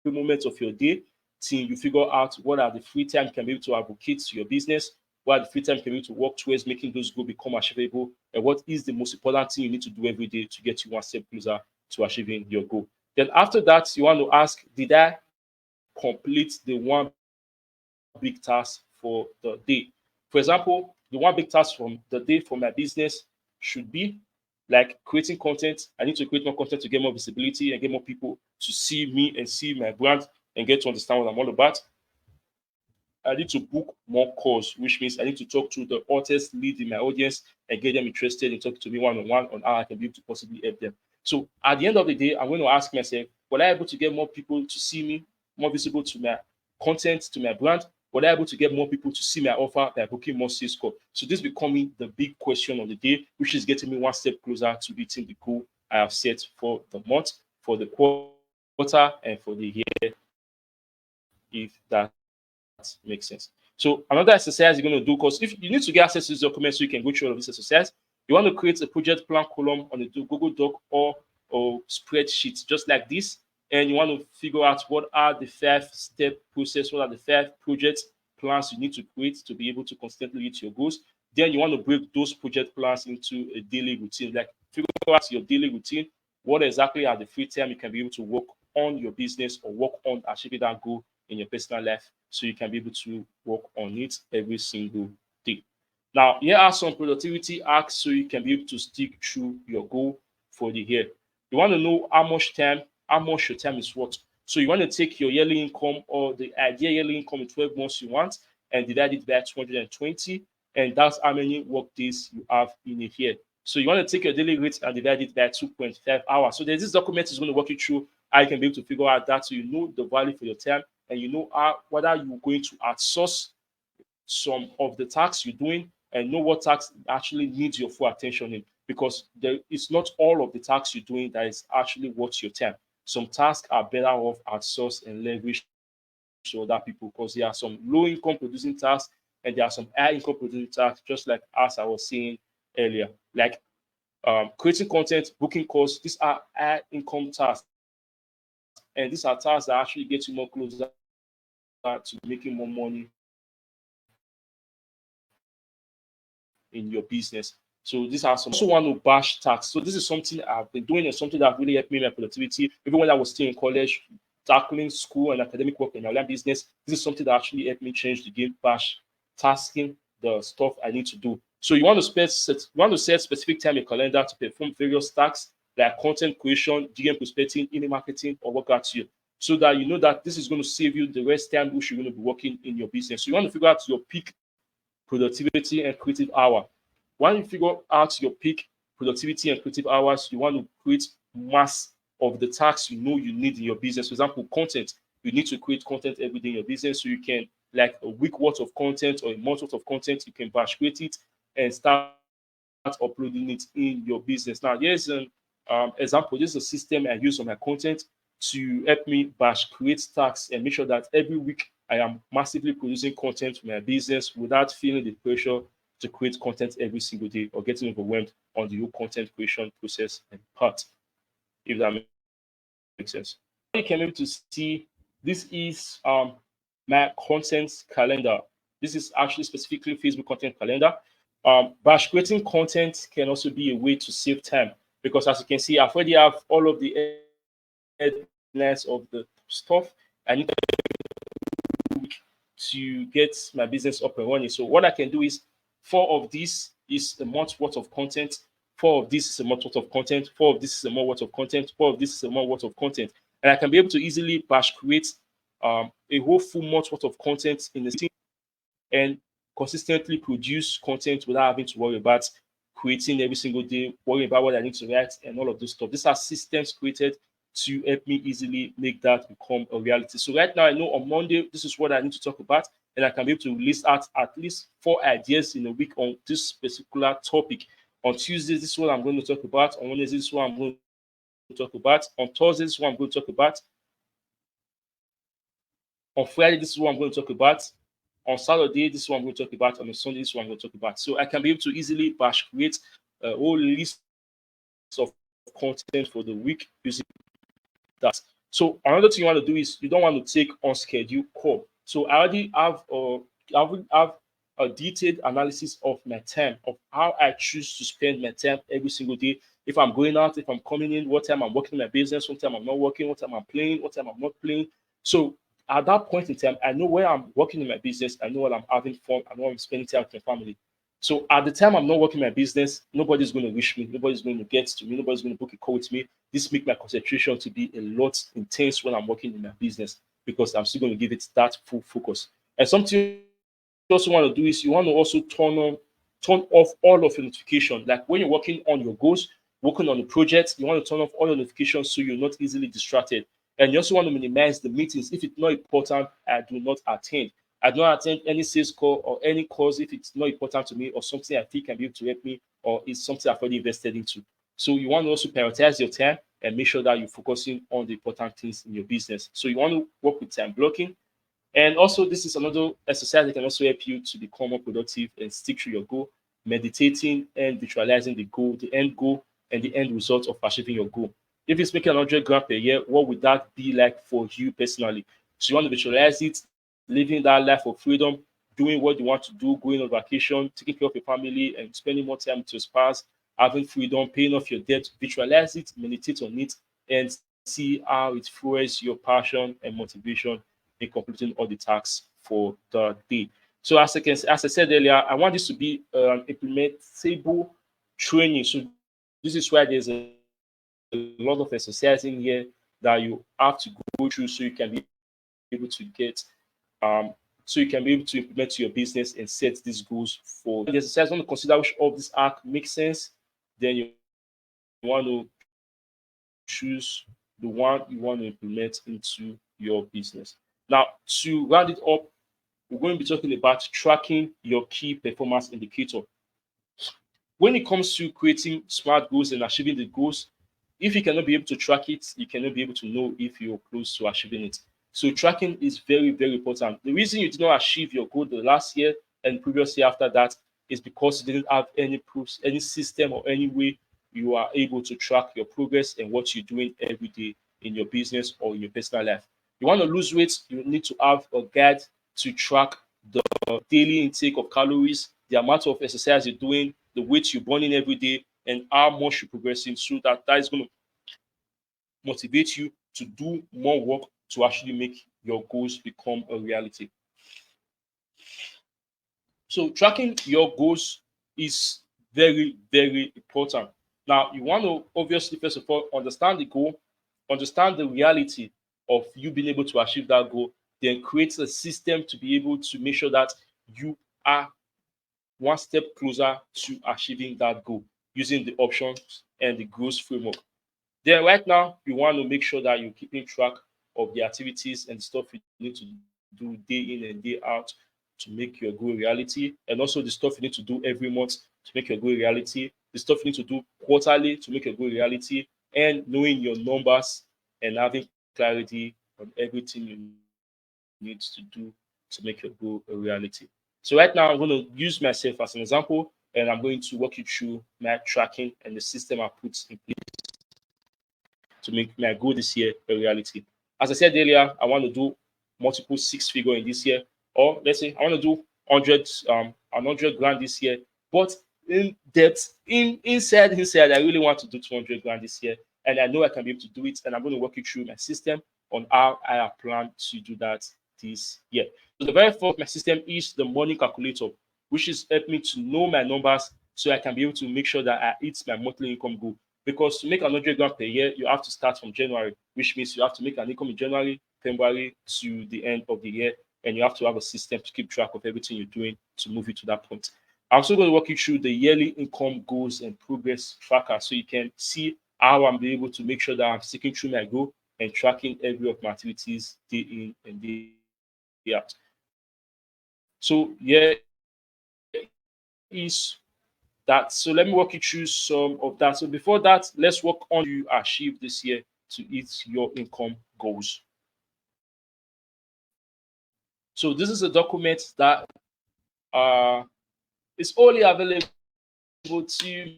moment of your day till you figure out what are the free time you can be able to advocate to your business, what are the free time you can be able to work towards making those goals become achievable, and what is the most important thing you need to do every day to get you one step closer to achieving your goal. Then after that, you want to ask, did I complete the one big task for the day? For example, the one big task from the day for my business should be like creating content. I need to create more content to get more visibility and get more people to see me and see my brand and get to understand what I'm all about. I need to book more calls, which means I need to talk to the hottest lead in my audience and get them interested in talking to me one-on-one on how I can be able to possibly help them. So at the end of the day, I'm going to ask myself, was I able to get more people to see me, more visible to my content, to my brand? Was I able to get more people to see my offer by booking more sales calls? So this becoming the big question of the day, which is getting me one step closer to reaching the goal I have set for the month, for the quarter, and for the year, if that makes sense. So another exercise you're going to do, because if you need to get access to this document so you can go through all of this exercise, you want to create a project plan column on the Google Doc or spreadsheet, just like this. And you want to figure out what are the 5-step process, what are the 5 project plans you need to create to be able to constantly reach your goals. Then you want to break those project plans into a daily routine, like figure out your daily routine. What exactly are the free time you can be able to work on your business or work on achieving that goal in your personal life so you can be able to work on it every single day. Now, here are some productivity hacks so you can be able to stick through your goal for the year. You want to know how much your time is worth. So you want to take your yearly income or the ideal yearly income in 12 months you want and divide it by 220, and that's how many work days you have in a year. So you want to take your daily rate and divide it by 2.5 hours. So there's this document is going to walk you through how you can be able to figure out that so you know the value for your time and you know how, whether you're going to outsource some of the tasks you're doing and know what tasks actually needs your full attention in, because it's not all of the tasks you're doing that is actually worth your time. Some tasks are better off outsourced and leveraged to other people because there are some low income producing tasks and there are some high income producing tasks, just like as I was saying earlier, like creating content, booking calls. These are high income tasks, and these are tasks that actually get you more closer to making more money in your business. So these are some. Also want to bash tax. So this is something I've been doing and something that really helped me in my productivity. Even when I was still in college, tackling school and academic work in my online business, this is something that actually helped me change the game. Bash tasking the stuff I need to do. So you want to set specific time in your calendar to perform various tasks like content creation, DM prospecting, email marketing, or work at you, so that you know that this is going to save you the rest time which you're going to be working in your business. So you want to figure out your peak productivity and creative hour. When you figure out your peak productivity and creative hours, you want to create mass of the tasks you know you need in your business. For example, content. You need to create content every day in your business so you can, like a week worth of content or a month worth of content, you can batch create it and start uploading it in your business. Now, here's an example. This is a system I use on my content to help me batch create tasks and make sure that every week I am massively producing content for my business without feeling the pressure to create content every single day or getting overwhelmed on the whole content creation process and part, if that makes sense. You can be able to see this is my content calendar. This is actually specifically Facebook content calendar. Batch creating content can also be a way to save time because, as you can see, I've already have all of the headlines of the stuff I need to get my business up and running. So what I can do is 4 of this is a month's worth of content. 4 of this is a month worth of content. 4 of this is a month worth of content. 4 of this is a month worth of content. And I can be able to easily batch create a whole full month worth of content in the sitting and consistently produce content without having to worry about creating every single day, worrying about what I need to write and all of those stuff. These are systems created to help me easily make that become a reality. So right now I know on Monday this is what I need to talk about, and I can be able to list out at least 4 ideas in a week on this particular topic. On Tuesday, this is what I'm going to talk about. On Wednesday, this is what I'm going to talk about. On Thursday, this is what I'm going to talk about. On Friday, this is what I'm going to talk about. On Saturday, this is what I'm going to talk about. On Sunday, this is what I'm going to talk about. So I can be able to easily batch create a whole list of content for the week using that. So another thing you want to do is you don't want to take unscheduled call. So I already have a detailed analysis of my time, of how I choose to spend my time every single day. If I'm going out, if I'm coming in, what time I'm working my business, what time I'm not working, what time I'm playing, what time I'm not playing. So at that point in time, I know where I'm working in my business, I know what I'm having fun, I know I'm spending time with my family. So at the time I'm not working my business, nobody's going to reach me, nobody's going to get to me, nobody's going to book a call with me. This makes my concentration to be a lot intense when I'm working in my business because I'm still going to give it that full focus. And something you also want to do is you want to also turn off all of your notifications. Like when you're working on your goals, working on the project, you want to turn off all your notifications so you're not easily distracted. And you also want to minimize the meetings. If it's not important, I do not attend. I do not attend any sales call or any calls if it's not important to me or something I think can be able to help me or is something I've already invested into. So you want to also prioritize your time and make sure that you're focusing on the important things in your business. So you want to work with time blocking. And also, this is another exercise that can also help you to become more productive and stick to your goal, meditating and visualizing the goal, the end goal, and the end result of achieving your goal. If it's making 100 grand per year, what would that be like for you personally? So you want to visualize it, living that life of freedom, doing what you want to do, going on vacation, taking care of your family, and spending more time with your spouse, having freedom, paying off your debt. Visualize it, meditate on it, and see how it fuels your passion and motivation completing all the tasks for the day. So as I said earlier, I want this to be an implementable training. So this is why there's a lot of exercise in here that you have to go through so you can be able to get so you can be able to implement your business and set these goals for you. The exercise want to consider which of this arc makes sense, then you want to choose the one you want to implement into your business. Now, to round it up, we're going to be talking about tracking your key performance indicator. When it comes to creating smart goals and achieving the goals, if you cannot be able to track it, you cannot be able to know if you're close to achieving it. So tracking is very, very important. The reason you did not achieve your goal the last year and previous year after that is because you didn't have any proofs, any system, or any way you are able to track your progress and what you're doing every day in your business or in your personal life. You want to lose weight, you need to have a guide to track the daily intake of calories, the amount of exercise you're doing, the weight you're burning every day, and how much you're progressing. So that is going to motivate you to do more work to actually make your goals become a reality. So tracking your goals is very, very important. Now, you want to obviously, first of all, understand the goal, understand the reality of you being able to achieve that goal, then create a system to be able to make sure that you are one step closer to achieving that goal using the options and the growth framework. Then right now, you want to make sure that you're keeping track of the activities and stuff you need to do day in and day out to make your goal reality, and also the stuff you need to do every month to make your goal reality, the stuff you need to do quarterly to make your goal reality, and knowing your numbers and having clarity on everything you need to do to make your goal a reality. So right now, I'm going to use myself as an example, and I'm going to walk you through my tracking and the system I put in place to make my goal this year a reality. As I said earlier, I want to do multiple six figure in this year, or let's say I want to do 100 an 100 grand this year. But in depth, inside, I really want to do 200 grand this year, and I know I can be able to do it. And I'm going to walk you through my system on how I have planned to do that this year. So the very first my system is the money calculator, which is help me to know my numbers so I can be able to make sure that I hit my monthly income goal. Because to make 100 grand per year, you have to start from January, which means you have to make an income in January, February to the end of the year, and you have to have a system to keep track of everything you're doing to move you to that point. I'm also going to walk you through the yearly income goals and progress tracker so you can see how I'm able to make sure that I'm sticking through my goal and tracking every of my activities day in and day out. So here is that. So let me walk you through some of that. So before that, let's work on the system you need to achieve this year to hit your income goals. So this is a document that is only available to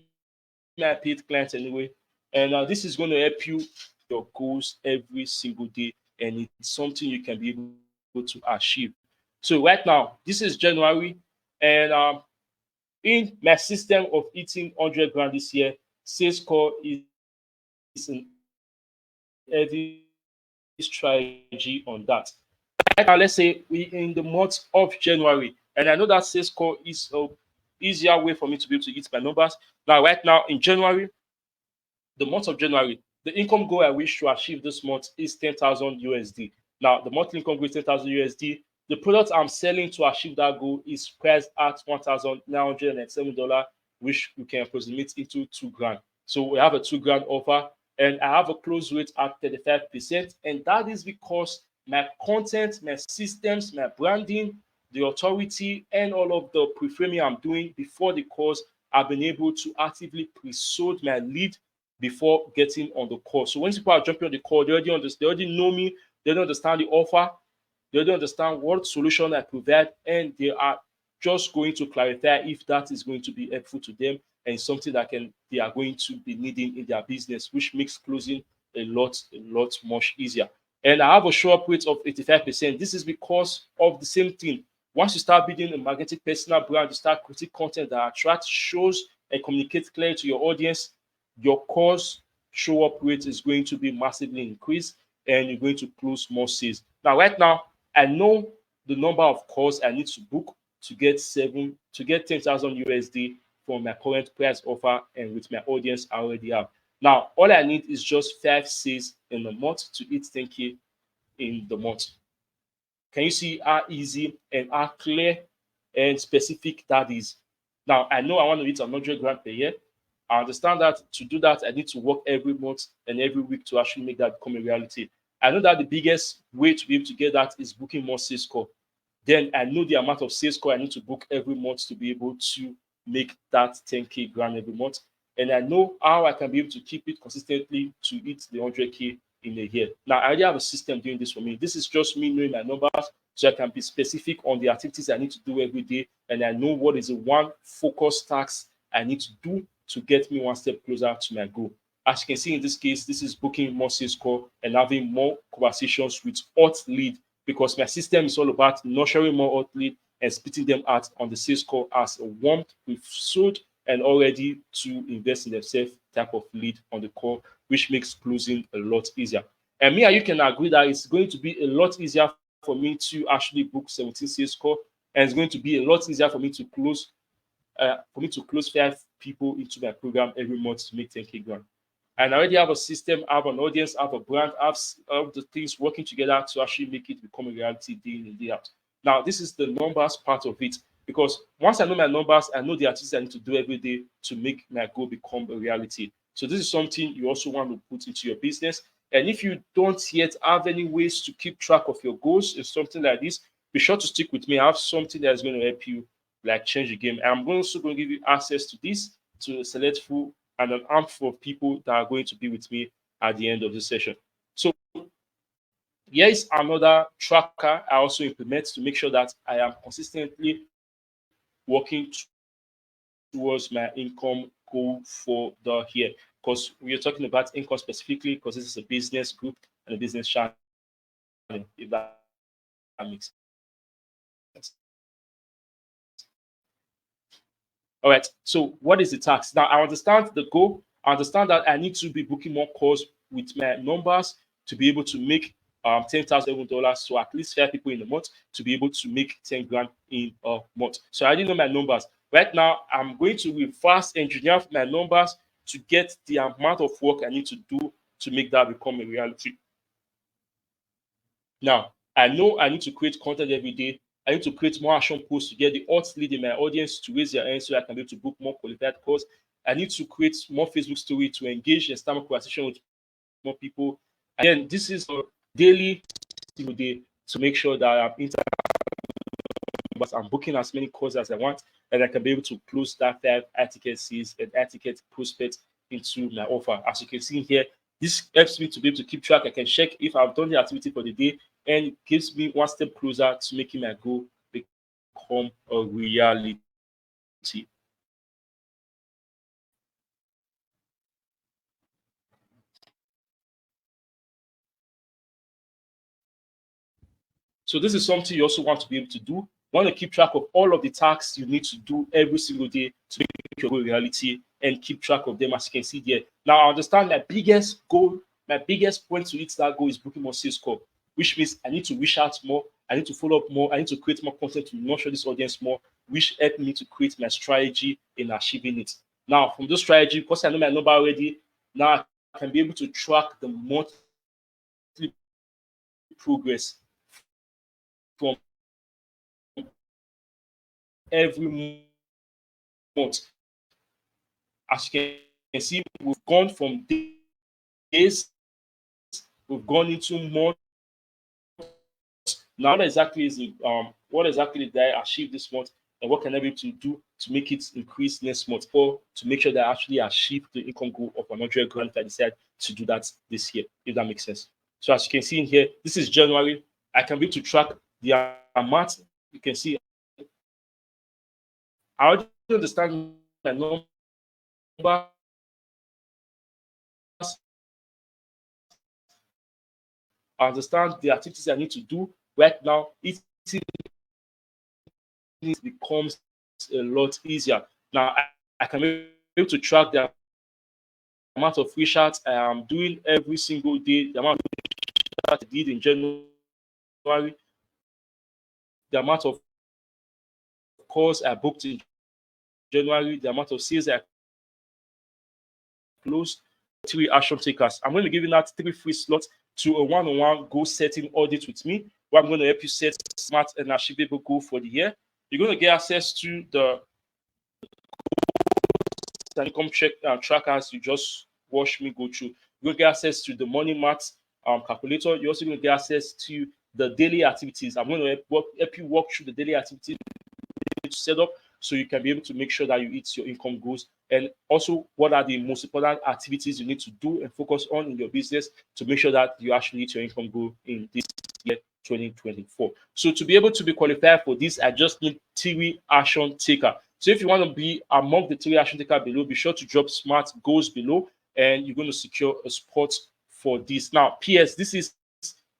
my paid clients anyway, and this is going to help you your goals every single day, and it's something you can be able to achieve. So right now, this is January, and in my system of eating 100 grand this year, sales call is an heavy strategy on that. Right now, let's say we in the month of January, and I know that sales call is a easier way for me to be able to hit my numbers. Now, right now in January, the month of January, the income goal I wish to achieve this month is 10,000 USD. Now, the monthly income goal is 10,000 USD. The product I'm selling to achieve that goal is priced at $1,907, which we can approximate into 2 grand. So we have a 2 grand offer, and I have a close rate at 35%. And that is because my content, my systems, my branding, the authority, and all of the pre-framing I'm doing before the course, I've been able to actively pre-sold my lead before getting on the call. So when people are jumping on the call, they already know me, they don't understand the offer, they don't understand what solution I provide, and they are just going to clarify if that is going to be helpful to them and something that can they are going to be needing in their business, which makes closing a lot much easier. And I have a show up rate of 85%. This is because of the same thing. Once you start building a magnetic personal brand, you start creating content that attracts, shows, and communicates clearly to your audience, your course show up rate is going to be massively increased and you're going to close more sales. Now, right now, I know the number of calls I need to book to get 10,000 USD from my current price offer and with my audience I already have. Now, all I need is just 5 sales in a month to hit 10K in the month. Can you see how easy and how clear and specific that is? Now, I know I want to hit 100 grand per year. I understand that to do that, I need to work every month and every week to actually make that become a reality. I know that the biggest way to be able to get that is booking more sales call. Then I know the amount of sales call I need to book every month to be able to make that 10K grand every month. And I know how I can be able to keep it consistently to hit the 100K in a year. Now, I already have a system doing this for me. This is just me knowing my numbers so I can be specific on the activities I need to do every day. And I know what is the one focus task I need to do to get me one step closer to my goal. As you can see in this case, this is booking more sales call and having more conversations with hot lead, because my system is all about nurturing more hot lead and splitting them out on the sales call as a warm, we've sold and already to invest in themselves type of lead on the call, which makes closing a lot easier. And me and you can agree that it's going to be a lot easier for me to actually book 17 sales call, and it's going to be a lot easier for me to close 5 people into my program every month to make 10K grand. And I already have a system, I have an audience, I have a brand, I have all the things working together to actually make it become a reality day in and day out. Now, this is the numbers part of it, because once I know my numbers, I know the activities I need to do every day to make my goal become a reality. So this is something you also want to put into your business. And if you don't yet have any ways to keep track of your goals in something like this, be sure to stick with me. I have something that is going to help you like change the game. I'm also going to give you access to this to a select full and an handful of people that are going to be with me at the end of the session. So here is another tracker I also implement to make sure that I am consistently working towards my income goal for the year. Because we are talking about income specifically because this is a business group and a business channel, if that makes sense. All right. So what is the tax? Now I understand the goal. I understand that I need to be booking more calls with my numbers to be able to make $10,000. So at least 5 people in a month to be able to make 10 grand in a month. So I didn't know my numbers. Right now, I'm going to reverse engineer my numbers to get the amount of work I need to do to make that become a reality. Now, I know I need to create content every day. I need to create more action posts to get the hot lead in my audience to raise their hands so I can be able to book more qualified calls. I need to create more Facebook story to engage and start more conversation with more people. Again, this is a daily single day to make sure that I'm booking as many calls as I want, and I can be able to close that 5 ticket sales and ticket prospects into my offer. As you can see here, this helps me to be able to keep track. I can check if I've done the activity for the day, and it gives me one step closer to making my goal become a reality. So this is something you also want to be able to do. You want to keep track of all of the tasks you need to do every single day to make your goal a reality and keep track of them as you can see there. Now I understand my biggest goal, my biggest point to hit that goal is booking more sales call, which means I need to reach out more, I need to follow up more, I need to create more content to nurture this audience more, which help me to create my strategy in achieving it. Now from this strategy, because I know my number already, now I can be able to track the monthly progress from every month. As you can see, we've gone from days, we've gone into months. Now, what exactly did I achieve this month, and what can I be able to do to make it increase next month, or to make sure that I actually achieve the income goal of 100 grand if I decide to do that this year, if that makes sense. So as you can see in here, this is January. I can be able to track the amount. You can see I already understand my numbers. I understand the activities I need to do right now. It becomes a lot easier. Now, I can be able to track the amount of free shots I am doing every single day, the amount of shots I did in January, the amount of calls I booked in January, the amount of sales I closed, three action takers. I'm going to be giving out 3 free slots to a one-on-one goal setting audit with me, where I'm going to help you set smart and achievable goal for the year. You're going to get access to the income check trackers you just watch me go through. You're going to get access to the money math calculator. You're also going to get access to the daily activities. I'm going to help you walk through the daily activities to set up so you can be able to make sure that you hit your income goals, and also what are the most important activities you need to do and focus on in your business to make sure that you actually hit your income goal in this year 2024. So to be able to be qualified for this, I just need 3 action taker. So if you want to be among the 3 action taker below, be sure to drop smart goals below and you're going to secure a spot for this. Now, PS, this is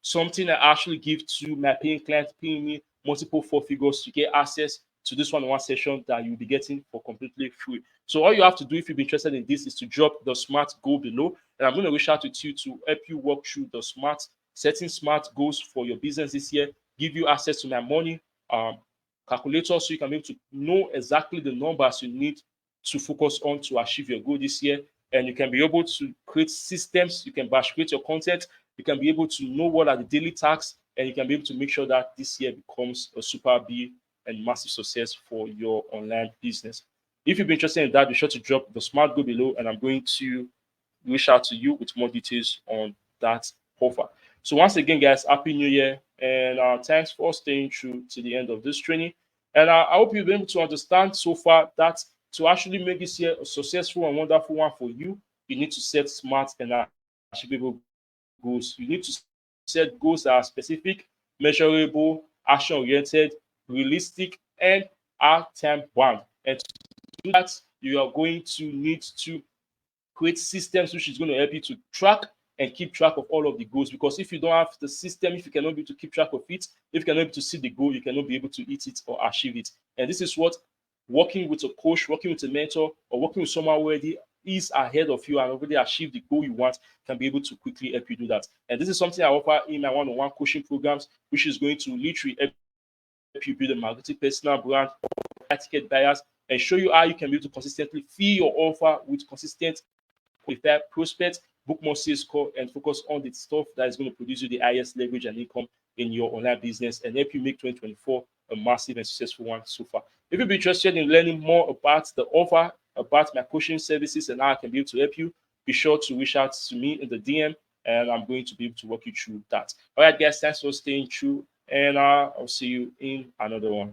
something I actually give to my paying clients, paying me multiple 4 figures to get access to this one-on-one session that you'll be getting for completely free. So all you have to do if you're interested in this is to drop the smart goal below, and I'm going to reach out with you to help you walk through the setting smart goals for your business this year, give you access to my money calculator so you can be able to know exactly the numbers you need to focus on to achieve your goal this year. And you can be able to create systems, you can batch create your content, you can be able to know what are the daily tasks, and you can be able to make sure that this year becomes a super big and massive success for your online business. If you've been interested in that, be sure to drop the smart goal below, and I'm going to reach out to you with more details on that offer. So once again, guys, happy new year, and thanks for staying true to the end of this training. And I hope you've been able to understand so far that to actually make this year a successful and wonderful one for you, you need to set smart and achievable goals. You need to set goals that are specific, measurable, action oriented, realistic, and are time bound. And to do that, you are going to need to create systems which is going to help you to track and keep track of all of the goals. Because if you don't have the system, if you cannot be able to keep track of it, if you cannot be able to see the goal, you cannot be able to hit it or achieve it. And this is what working with a coach, working with a mentor, or working with someone already is ahead of you and already achieved the goal you want can be able to quickly help you do that. And this is something I offer in my one-on-one coaching programs, which is going to literally help you build a marketing personal brand, ticket buyers, and show you how you can be able to consistently fill your offer with consistent qualified prospects, book more sales call, and focus on the stuff that is going to produce you the highest leverage and income in your online business and help you make 2024 a massive and successful one so far. If you'd be interested in learning more about the offer, about my coaching services, and how I can be able to help you, be sure to reach out to me in the DM, and I'm going to be able to walk you through that. All right, guys, thanks for staying true, and I'll see you in another one.